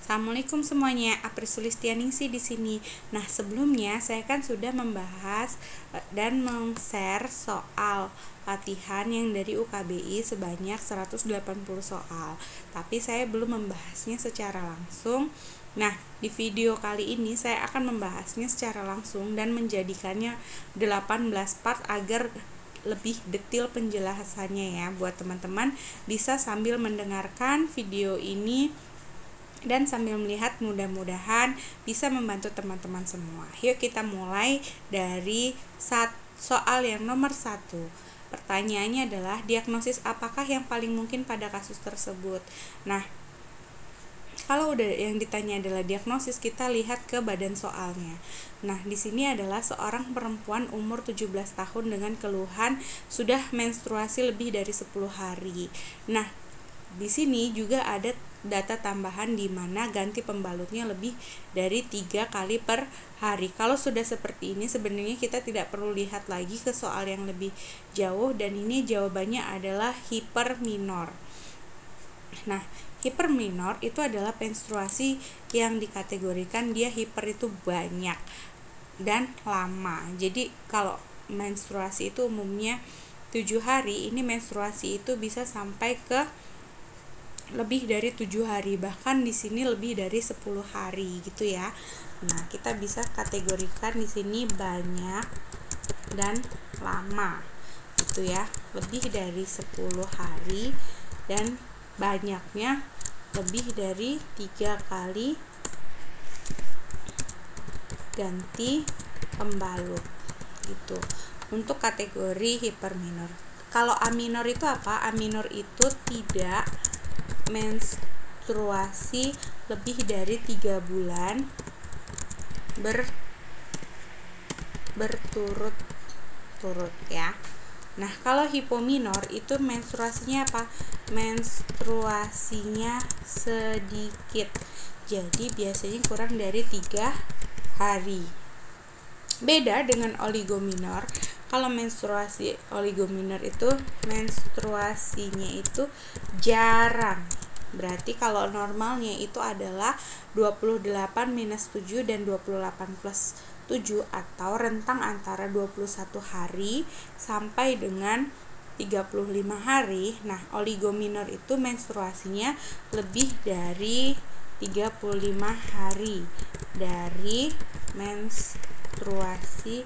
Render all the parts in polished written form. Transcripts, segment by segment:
Assalamualaikum semuanya, Apri Sulistianingsih di sini. Nah, sebelumnya saya kan sudah membahas dan meng-share soal latihan yang dari UKBI sebanyak 180 soal. Tapi saya belum membahasnya secara langsung. Nah, di video kali ini saya akan membahasnya secara langsung dan menjadikannya 18 part agar lebih detail penjelasannya ya, buat teman-teman bisa sambil mendengarkan video ini dan sambil melihat, mudah-mudahan bisa membantu teman-teman semua. Yuk kita mulai dari soal yang nomor 1. Pertanyaannya adalah, diagnosis apakah yang paling mungkin pada kasus tersebut? Nah, kalau udah yang ditanya adalah diagnosis, kita lihat ke badan soalnya. Nah, di sini adalah seorang perempuan umur 17 tahun dengan keluhan sudah menstruasi lebih dari 10 hari. Nah, di sini juga ada data tambahan di mana ganti pembalutnya lebih dari 3 kali per hari. Kalau sudah seperti ini, sebenarnya kita tidak perlu lihat lagi ke soal yang lebih jauh, dan ini jawabannya adalah hiperminor. Nah, hiperminor itu adalah menstruasi yang dikategorikan dia hiper itu banyak dan lama. Jadi kalau menstruasi itu umumnya 7 hari, ini menstruasi itu bisa sampai ke lebih dari 7 hari, bahkan di sini lebih dari 10 hari gitu ya. Nah, kita bisa kategorikan di sini banyak dan lama gitu ya. Lebih dari 10 hari dan banyaknya lebih dari 3 kali ganti pembalut gitu. Untuk kategori hiperminor. Kalau aminor itu apa? Aminor itu tidak menstruasi lebih dari 3 bulan berturut-turut ya. Nah, kalau hipominor itu menstruasinya apa? Menstruasinya sedikit. Jadi biasanya kurang dari 3 hari. Beda dengan oligominor. Kalau menstruasi oligominor itu menstruasinya itu jarang. Berarti kalau normalnya itu adalah 28 minus 7 dan 28 plus 7 atau rentang antara 21 hari sampai dengan 35 hari. Nah, oligominor itu menstruasinya lebih dari 35 hari dari menstruasi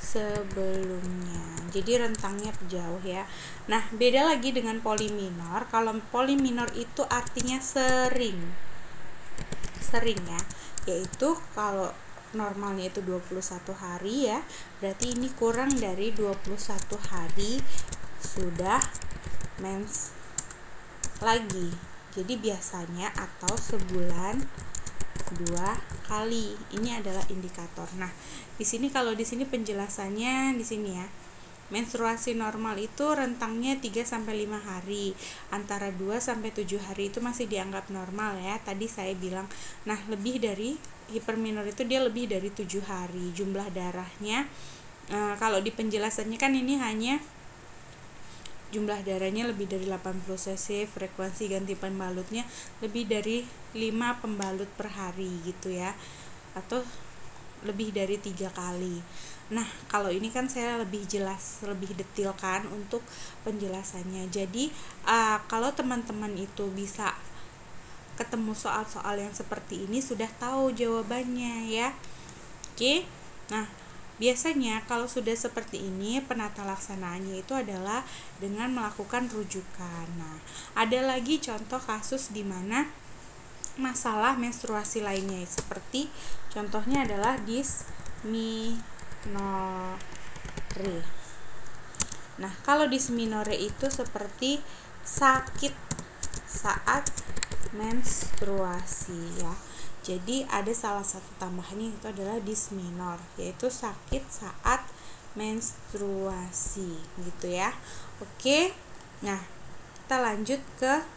sebelumnya. Jadi rentangnya jauh ya. Nah, beda lagi dengan poliminor. Kalau poliminor itu artinya sering ya, yaitu kalau normalnya itu 21 hari ya, berarti ini kurang dari 21 hari sudah mens lagi. Jadi biasanya atau sebulan 2 kali. Ini adalah indikator. Nah, di sini kalau di sini penjelasannya di sini ya. Menstruasi normal itu rentangnya 3 sampai 5 hari. Antara 2 sampai 7 hari itu masih dianggap normal ya. Tadi saya bilang. Nah, lebih dari hiperminor itu dia lebih dari 7 hari. Jumlah darahnya kalau di penjelasannya kan ini hanya jumlah darahnya lebih dari 80 cc, frekuensi ganti pembalutnya lebih dari 5 pembalut per hari gitu ya, atau lebih dari 3 kali. Nah, kalau ini kan saya lebih jelas, lebih detail kan untuk penjelasannya. Jadi kalau teman-teman itu bisa ketemu soal-soal yang seperti ini, sudah tahu jawabannya ya. Oke. Nah, biasanya kalau sudah seperti ini, penata laksanaannya itu adalah dengan melakukan rujukan. Nah, ada lagi contoh kasus di mana masalah menstruasi lainnya, seperti contohnya adalah dysmenorrhea. Nah, kalau dysmenorrhea itu seperti sakit saat menstruasi ya. Jadi ada salah satu tambahannya itu adalah dysmenor, yaitu sakit saat menstruasi gitu ya. Oke. Nah, kita lanjut ke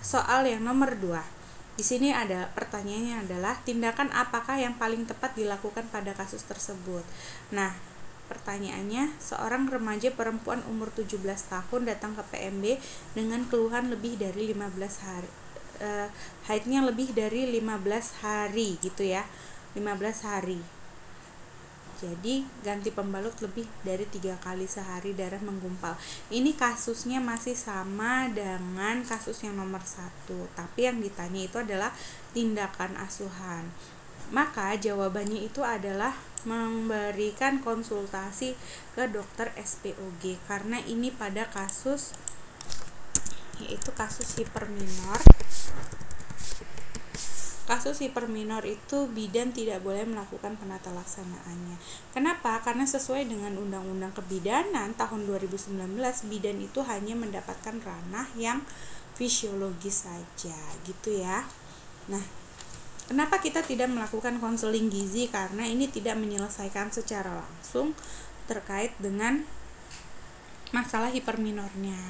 soal yang nomor 2. Di sini ada pertanyaannya adalah, tindakan apakah yang paling tepat dilakukan pada kasus tersebut? Nah, Pertanyaannya, seorang remaja perempuan umur 17 tahun datang ke PMB dengan keluhan lebih dari 15 hari. Haidnya lebih dari 15 hari gitu ya. 15 hari. Jadi ganti pembalut lebih dari 3 kali sehari, darah menggumpal. Ini kasusnya masih sama dengan kasus yang nomor 1, tapi yang ditanya itu adalah tindakan asuhan. Maka jawabannya itu adalah memberikan konsultasi ke dokter SPOG, karena ini pada kasus yaitu kasus hiperminor. Kasus hiperminor itu bidan tidak boleh melakukan penata laksanaannya. Kenapa? Karena sesuai dengan Undang-Undang Kebidanan tahun 2019, bidan itu hanya mendapatkan ranah yang fisiologis saja, gitu ya. Nah, kenapa kita tidak melakukan konseling gizi? Karena ini tidak menyelesaikan secara langsung terkait dengan masalah hiperminornya.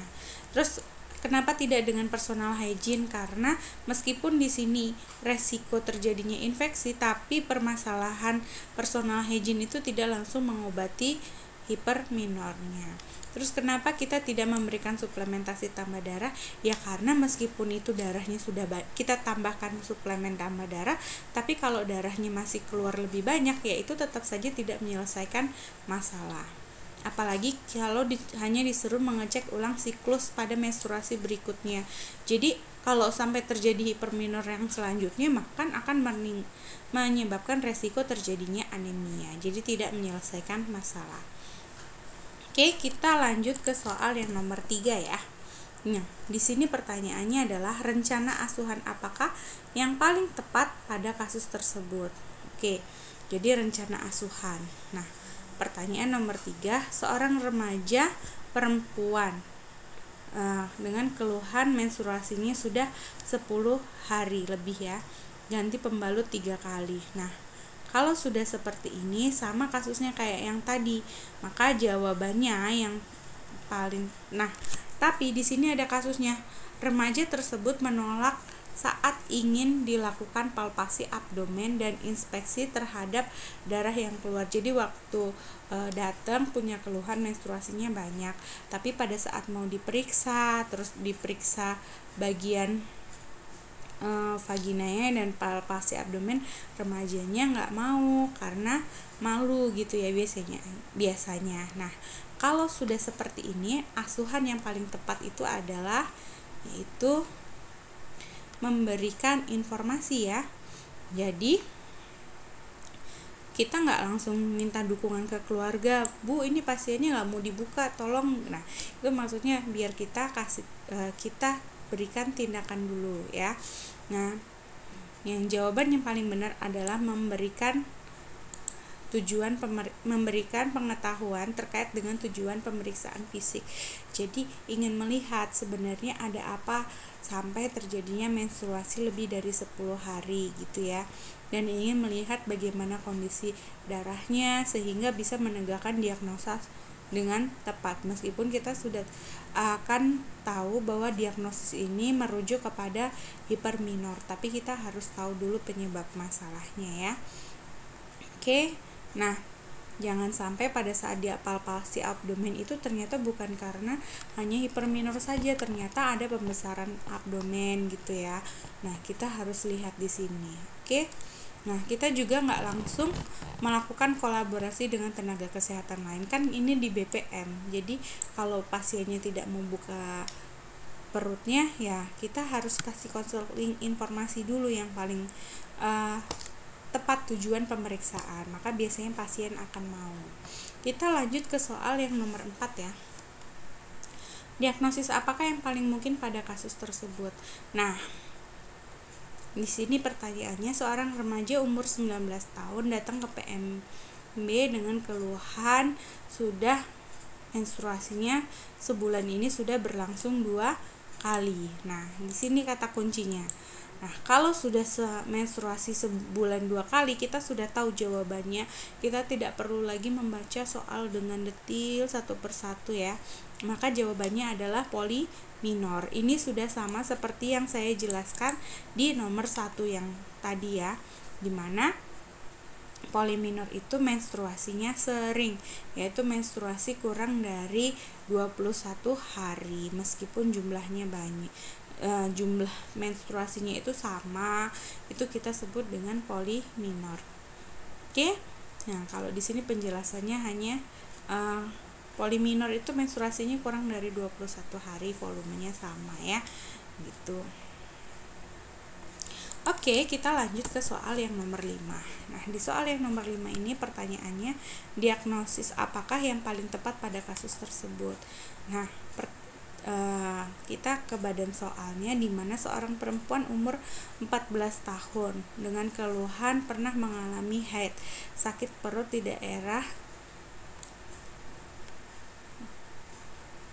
Terus kenapa tidak dengan personal hygiene? Karena meskipun di sini resiko terjadinya infeksi, tapi permasalahan personal hygiene itu tidak langsung mengobati hiperminornya. Terus kenapa kita tidak memberikan suplementasi tambah darah? Ya karena meskipun itu darahnya sudah kita tambahkan suplemen tambah darah, tapi kalau darahnya masih keluar lebih banyak, ya itu tetap saja tidak menyelesaikan masalah. Apalagi kalau hanya disuruh mengecek ulang siklus pada menstruasi berikutnya. Jadi kalau sampai terjadi hiperminor yang selanjutnya, maka akan menyebabkan resiko terjadinya anemia. Jadi tidak menyelesaikan masalah. Oke, kita lanjut ke soal yang nomor 3 ya. Nah, di sini pertanyaannya adalah rencana asuhan apakah yang paling tepat pada kasus tersebut. Oke, jadi rencana asuhan. Nah, pertanyaan nomor 3, seorang remaja perempuan dengan keluhan menstruasinya sudah 10 hari lebih ya, ganti pembalut 3 kali. Nah, kalau sudah seperti ini, sama kasusnya kayak yang tadi, maka jawabannya yang paling. Nah, tapi di sini ada kasusnya, remaja tersebut menolak saat ingin dilakukan palpasi abdomen dan inspeksi terhadap darah yang keluar. Jadi waktu datang punya keluhan menstruasinya banyak, tapi pada saat mau diperiksa, terus diperiksa bagian vaginanya dan palpasi abdomen, remajanya nggak mau karena malu gitu ya biasanya. Nah, kalau sudah seperti ini, asuhan yang paling tepat itu adalah yaitu memberikan informasi ya. Jadi kita nggak langsung minta dukungan ke keluarga, Bu ini pasiennya nggak mau dibuka, tolong. Nah, itu maksudnya biar kita kita berikan tindakan dulu ya. Nah, yang jawaban yang paling benar adalah memberikan pengetahuan terkait dengan tujuan pemeriksaan fisik. Jadi ingin melihat sebenarnya ada apa sampai terjadinya menstruasi lebih dari 10 hari gitu ya, dan ingin melihat bagaimana kondisi darahnya sehingga bisa menegakkan diagnosa dengan tepat. Meskipun kita sudah akan tahu bahwa diagnosis ini merujuk kepada hiperminor, tapi kita harus tahu dulu penyebab masalahnya ya. Oke. Nah, jangan sampai pada saat dia palpasi abdomen itu ternyata bukan karena hanya hiperminor saja, ternyata ada pembesaran abdomen gitu ya. Nah, kita harus lihat di sini. Oke. Nah, kita juga nggak langsung melakukan kolaborasi dengan tenaga kesehatan lain, kan ini di BPM. Jadi kalau pasiennya tidak membuka perutnya, ya kita harus kasih konseling informasi dulu yang paling tepat tujuan pemeriksaan, maka biasanya pasien akan mau. Kita lanjut ke soal yang nomor 4 ya. Diagnosis apakah yang paling mungkin pada kasus tersebut? Nah, di sini pertanyaannya, seorang remaja umur 19 tahun datang ke PMB dengan keluhan sudah menstruasinya sebulan ini sudah berlangsung 2 kali. Nah, di sini kata kuncinya. Nah, kalau sudah menstruasi sebulan 2 kali, kita sudah tahu jawabannya. Kita tidak perlu lagi membaca soal dengan detail satu persatu ya. Maka jawabannya adalah poliminor. Ini sudah sama seperti yang saya jelaskan di nomor 1 yang tadi ya, dimana poliminor itu menstruasinya sering, yaitu menstruasi kurang dari 21 hari meskipun jumlahnya banyak. Jumlah menstruasinya itu sama, itu kita sebut dengan poliminor. Oke. Nah, kalau di sini penjelasannya hanya poliminor itu menstruasinya kurang dari 21 hari, volumenya sama ya. Gitu. Oke, kita lanjut ke soal yang nomor 5. Nah, di soal yang nomor 5 ini pertanyaannya, diagnosis apakah yang paling tepat pada kasus tersebut. Nah, kita ke badan soalnya, di mana seorang perempuan umur 14 tahun dengan keluhan pernah mengalami haid, sakit perut di daerah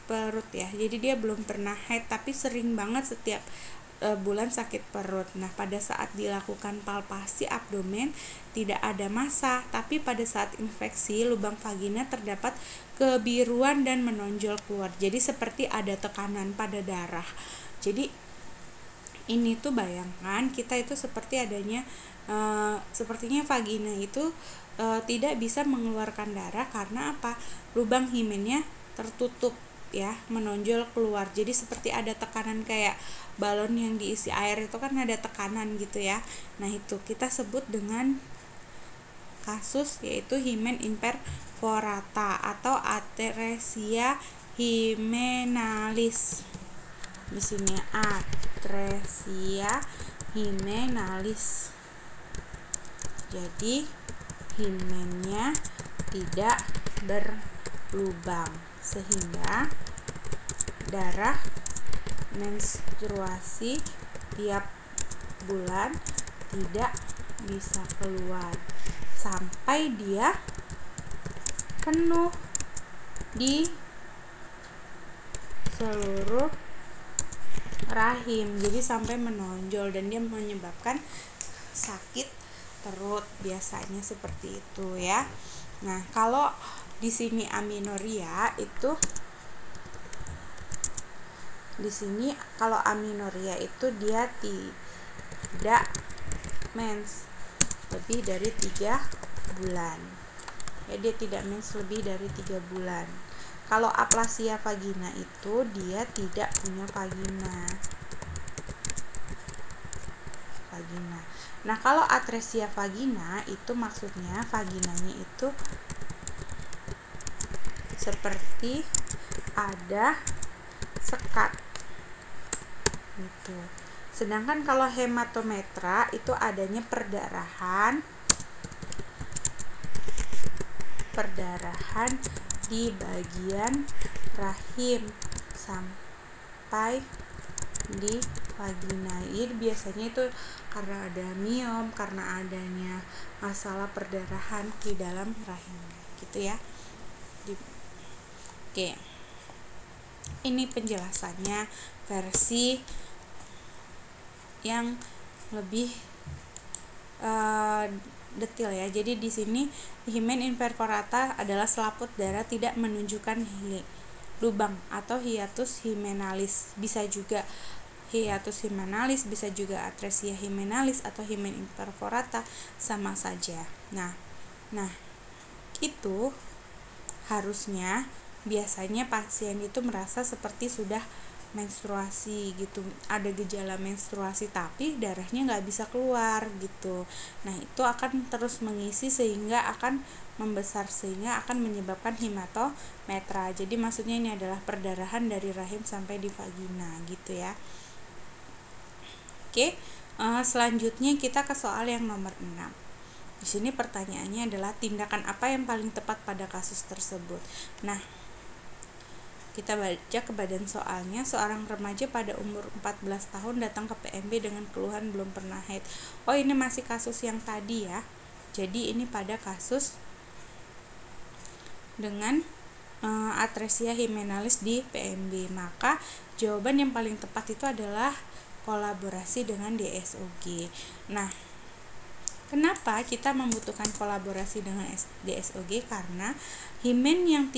perut ya. Jadi dia belum pernah haid tapi sering banget setiap bulan sakit perut. Nah, pada saat dilakukan palpasi abdomen tidak ada massa, tapi pada saat infeksi lubang vagina terdapat kebiruan dan menonjol keluar. Jadi seperti ada tekanan pada darah. Jadi ini tuh bayangkan kita itu seperti adanya sepertinya vagina itu tidak bisa mengeluarkan darah karena apa? Lubang himennya tertutup ya, menonjol keluar. Jadi seperti ada tekanan kayak balon yang diisi air itu kan ada tekanan gitu ya. Nah, itu kita sebut dengan kasus yaitu himen imperforata atau atresia hymenalis. Di sini atresia hymenalis. Jadi himennya tidak berlubang sehingga darah menstruasi tiap bulan tidak bisa keluar sampai dia penuh di seluruh rahim. Jadi sampai menonjol dan dia menyebabkan sakit perut, biasanya seperti itu ya. Nah, kalau di sini aminoria itu, di sini kalau aminoria itu dia tidak mens lebih dari 3 bulan ya, dia tidak mens lebih dari 3 bulan. Kalau aplasia vagina itu dia tidak punya vagina. Nah, kalau atresia vagina itu maksudnya vaginanya itu seperti ada sekat gitu. Sedangkan kalau hematometra itu adanya perdarahan di bagian rahim sampai di vagina. Jadi biasanya itu karena ada miom, karena adanya masalah perdarahan di dalam rahim gitu ya. Oke. Ini penjelasannya versi yang lebih detail ya. Jadi di sini himen imperforata adalah selaput darah tidak menunjukkan lubang atau hiatus hymenalis. Bisa juga hiatus hymenalis, bisa juga atresia hymenalis atau himen imperforata, sama saja. Nah, itu harusnya biasanya pasien itu merasa seperti sudah menstruasi gitu, ada gejala menstruasi tapi darahnya nggak bisa keluar gitu. Nah, itu akan terus mengisi sehingga akan membesar, sehingga akan menyebabkan hematometra. Jadi maksudnya ini adalah perdarahan dari rahim sampai di vagina gitu ya. Oke, selanjutnya kita ke soal yang nomor 6. Di sini pertanyaannya adalah tindakan apa yang paling tepat pada kasus tersebut. Nah, kita baca ke badan soalnya. Seorang remaja pada umur 14 tahun datang ke PMB dengan keluhan belum pernah haid. Oh, ini masih kasus yang tadi ya. Jadi ini pada kasus dengan atresia hymenalis di PMB. Maka jawaban yang paling tepat itu adalah kolaborasi dengan DSOG. Nah, kenapa kita membutuhkan kolaborasi dengan DSOG? Karena himen yang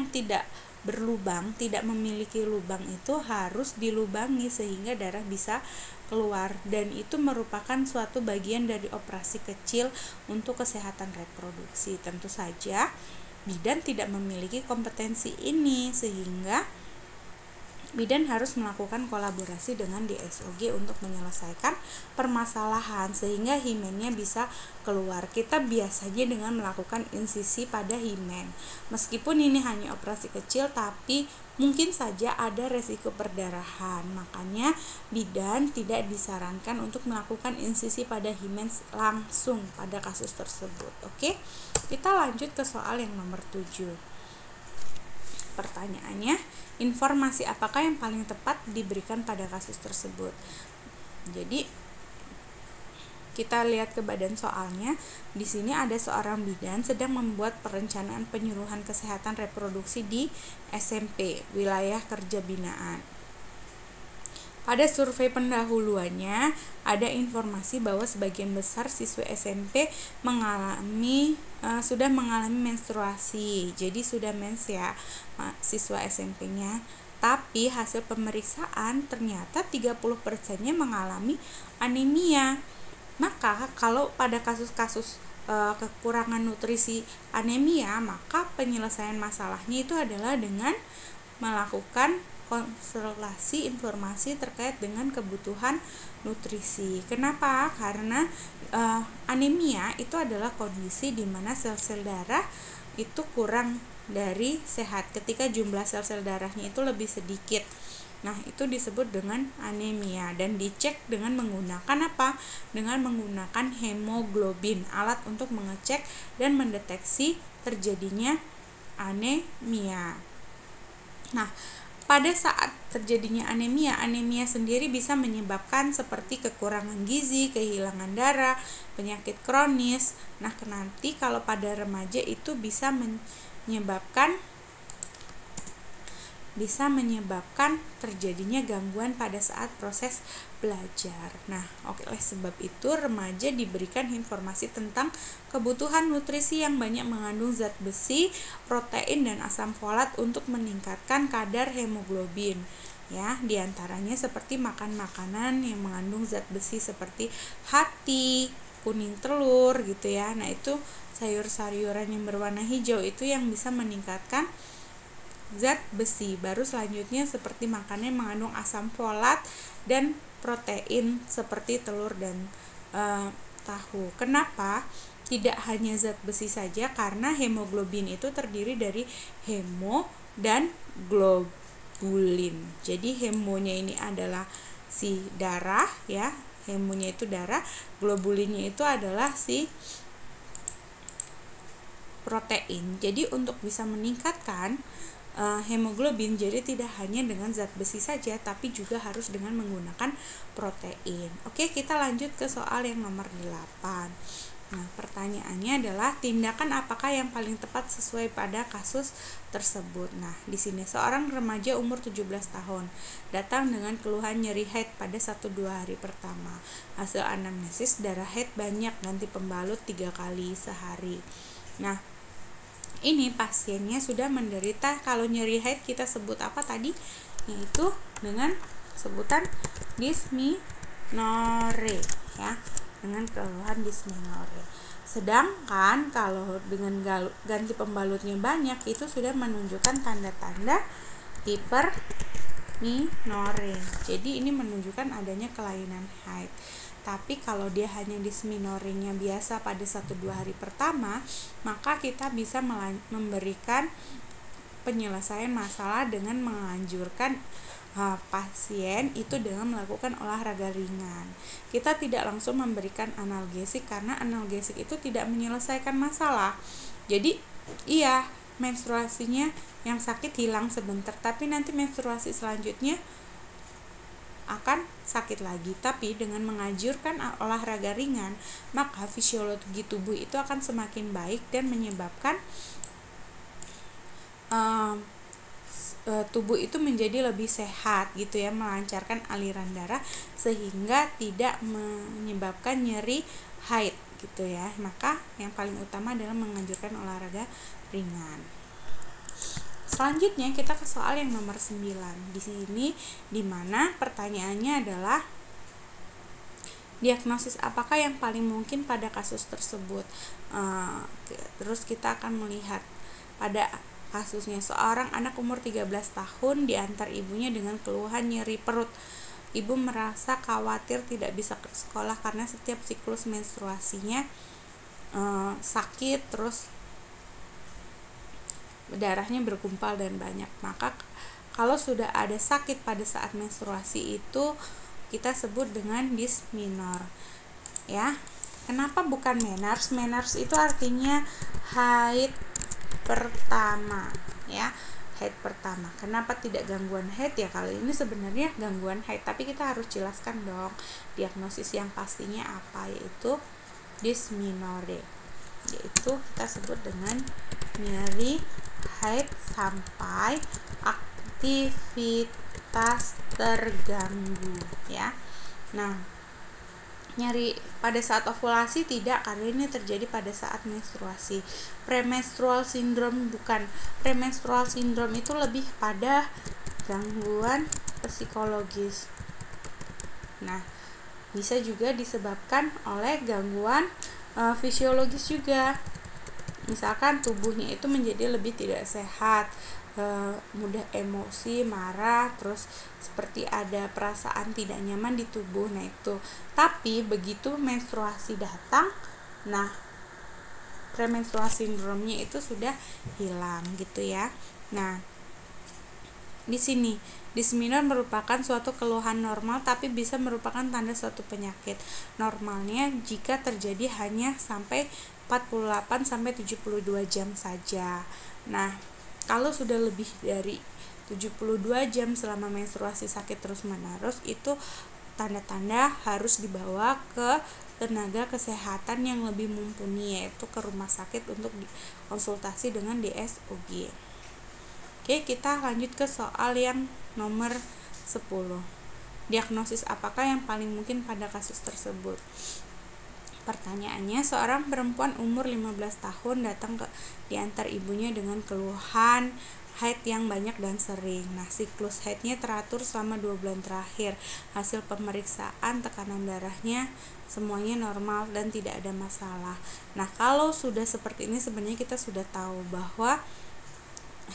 tidak berlubang, tidak memiliki lubang itu harus dilubangi sehingga darah bisa keluar, dan itu merupakan suatu bagian dari operasi kecil untuk kesehatan reproduksi. Tentu saja bidan tidak memiliki kompetensi ini, sehingga bidan harus melakukan kolaborasi dengan DSOG untuk menyelesaikan permasalahan sehingga himennya bisa keluar. Kita biasanya dengan melakukan insisi pada himen. Meskipun ini hanya operasi kecil, tapi mungkin saja ada resiko perdarahan. Makanya bidan tidak disarankan untuk melakukan insisi pada himen langsung pada kasus tersebut. Oke, kita lanjut ke soal yang nomor 7. Pertanyaannya, informasi apakah yang paling tepat diberikan pada kasus tersebut? Jadi kita lihat ke badan soalnya. Di sini ada seorang bidan sedang membuat perencanaan penyuluhan kesehatan reproduksi di SMP, wilayah kerja binaan. Pada survei pendahuluannya, ada informasi bahwa sebagian besar siswa SMP sudah mengalami menstruasi. Jadi sudah mens ya siswa SMP-nya. Tapi hasil pemeriksaan ternyata 30%-nya mengalami anemia. Maka kalau pada kasus-kasus kekurangan nutrisi anemia, maka penyelesaian masalahnya itu adalah dengan melakukan konsultasi informasi terkait dengan kebutuhan nutrisi. Kenapa? Karena anemia itu adalah kondisi di mana sel-sel darah itu kurang dari sehat ketika jumlah sel-sel darahnya itu lebih sedikit. Nah, itu disebut dengan anemia dan dicek dengan menggunakan apa? Dengan menggunakan hemoglobin, alat untuk mengecek dan mendeteksi terjadinya anemia. Nah, pada saat terjadinya anemia sendiri bisa menyebabkan seperti kekurangan gizi, kehilangan darah, penyakit kronis. Nah, nanti kalau pada remaja itu bisa menyebabkan terjadinya gangguan pada saat proses belajar. Nah, oleh sebab itu remaja diberikan informasi tentang kebutuhan nutrisi yang banyak mengandung zat besi, protein, dan asam folat untuk meningkatkan kadar hemoglobin. Ya, diantaranya seperti makan makanan yang mengandung zat besi seperti hati, kuning telur gitu ya. Nah, itu sayur-sayuran yang berwarna hijau itu yang bisa meningkatkan zat besi. Baru selanjutnya seperti makanan yang mengandung asam folat dan protein seperti telur dan tahu. Kenapa? Tidak hanya zat besi saja, karena hemoglobin itu terdiri dari hemo dan globulin. Jadi hemonya ini adalah si darah ya, hemonya itu darah, globulinnya itu adalah si protein. Jadi untuk bisa meningkatkan hemoglobin, jadi tidak hanya dengan zat besi saja, tapi juga harus dengan menggunakan protein. Oke, kita lanjut ke soal yang nomor 8. Nah, pertanyaannya adalah tindakan apakah yang paling tepat sesuai pada kasus tersebut. Nah, di sini seorang remaja umur 17 tahun datang dengan keluhan nyeri haid pada 1-2 hari pertama. Hasil anamnesis darah haid banyak, ganti pembalut 3 kali sehari. Nah, ini pasiennya sudah menderita, kalau nyeri haid kita sebut apa tadi? Yaitu dengan sebutan dysmenorrhea ya, dengan keluhan dysmenorrhea. Sedangkan kalau dengan ganti pembalutnya banyak, itu sudah menunjukkan tanda-tanda hipermenorrhea. Jadi ini menunjukkan adanya kelainan haid. Tapi kalau dia hanya dysmenorrhea biasa pada 1-2 hari pertama, maka kita bisa memberikan penyelesaian masalah dengan menganjurkan pasien itu dengan melakukan olahraga ringan. Kita tidak langsung memberikan analgesik karena analgesik itu tidak menyelesaikan masalah. Jadi iya, menstruasinya yang sakit hilang sebentar, tapi nanti menstruasi selanjutnya akan sakit lagi. Tapi dengan menganjurkan olahraga ringan, maka fisiologi tubuh itu akan semakin baik dan menyebabkan tubuh itu menjadi lebih sehat gitu ya, melancarkan aliran darah sehingga tidak menyebabkan nyeri haid gitu ya. Maka yang paling utama adalah menganjurkan olahraga ringan. Selanjutnya kita ke soal yang nomor 9. Di sini dimana pertanyaannya adalah Diagnosis apakah yang paling mungkin pada kasus tersebut? Terus kita akan melihat pada kasusnya seorang anak umur 13 tahun diantar ibunya dengan keluhan nyeri perut. Ibu merasa khawatir tidak bisa ke sekolah karena setiap siklus menstruasinya sakit, terus darahnya bergumpal dan banyak. Maka kalau sudah ada sakit pada saat menstruasi itu kita sebut dengan dysmenorrhea ya. Kenapa bukan menarche? Menarche itu artinya haid pertama ya, haid pertama. Kenapa tidak gangguan haid ya? Kali ini sebenarnya gangguan haid, tapi kita harus jelaskan dong diagnosis yang pastinya apa, yaitu dysmenorrhea, yaitu kita sebut dengan nyeri haid sampai aktivitas terganggu ya. Nah, nyeri pada saat ovulasi tidak, karena ini terjadi pada saat menstruasi. Premenstrual syndrome bukan. Premenstrual syndrome itu lebih pada gangguan psikologis. Nah, bisa juga disebabkan oleh gangguan fisiologis juga. Misalkan tubuhnya itu menjadi lebih tidak sehat, mudah emosi, marah, terus seperti ada perasaan tidak nyaman di tubuh. Nah itu, tapi begitu menstruasi datang, nah premenstrual syndrome-nya itu sudah hilang gitu ya. Nah, di sini dysmenorrhea merupakan suatu keluhan normal tapi bisa merupakan tanda suatu penyakit. Normalnya jika terjadi hanya sampai 48 sampai 72 jam saja. Nah, kalau sudah lebih dari 72 jam selama menstruasi sakit terus-menerus, itu tanda-tanda harus dibawa ke tenaga kesehatan yang lebih mumpuni, yaitu ke rumah sakit untuk konsultasi dengan DSOG. Oke, kita lanjut ke soal yang nomor 10. Diagnosis apakah yang paling mungkin pada kasus tersebut? Pertanyaannya, seorang perempuan umur 15 tahun datang diantar ibunya dengan keluhan haid yang banyak dan sering. Nah, siklus haidnya teratur selama 2 bulan terakhir. Hasil pemeriksaan tekanan darahnya semuanya normal dan tidak ada masalah. Nah, kalau sudah seperti ini sebenarnya kita sudah tahu bahwa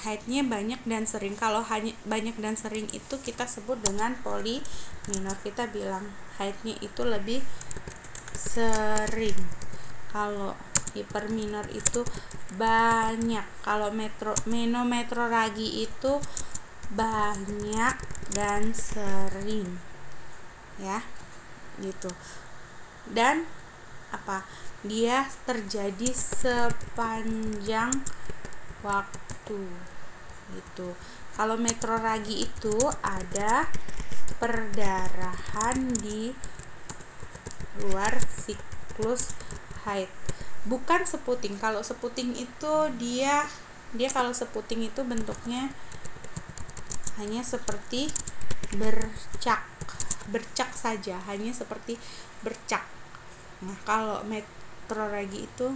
haidnya banyak dan sering. Kalau hanya banyak dan sering itu kita sebut dengan poliminor. Kita bilang haidnya itu lebih sering. Kalau hiperminor itu banyak. Kalau menometroragi itu banyak dan sering ya, gitu. Dan apa? Dia terjadi sepanjang waktu gitu. Kalau metroragi itu ada perdarahan di luar siklus haid, bukan seputing. Kalau seputing itu dia kalau seputing itu bentuknya hanya seperti bercak saja, hanya seperti bercak. Nah, kalau metroragi itu,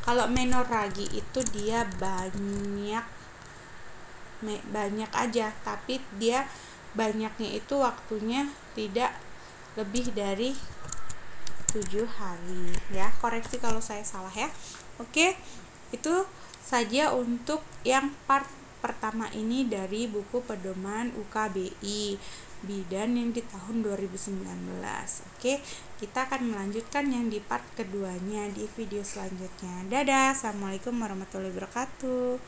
kalau menorragi itu dia banyak aja, tapi dia banyaknya itu waktunya tidak lebih dari 7 hari ya. Koreksi kalau saya salah ya. Oke, itu saja untuk yang part pertama ini dari buku pedoman UKBI bidan yang di tahun 2019. Oke, kita akan melanjutkan yang di part keduanya di video selanjutnya. Dadah, assalamualaikum warahmatullahi wabarakatuh.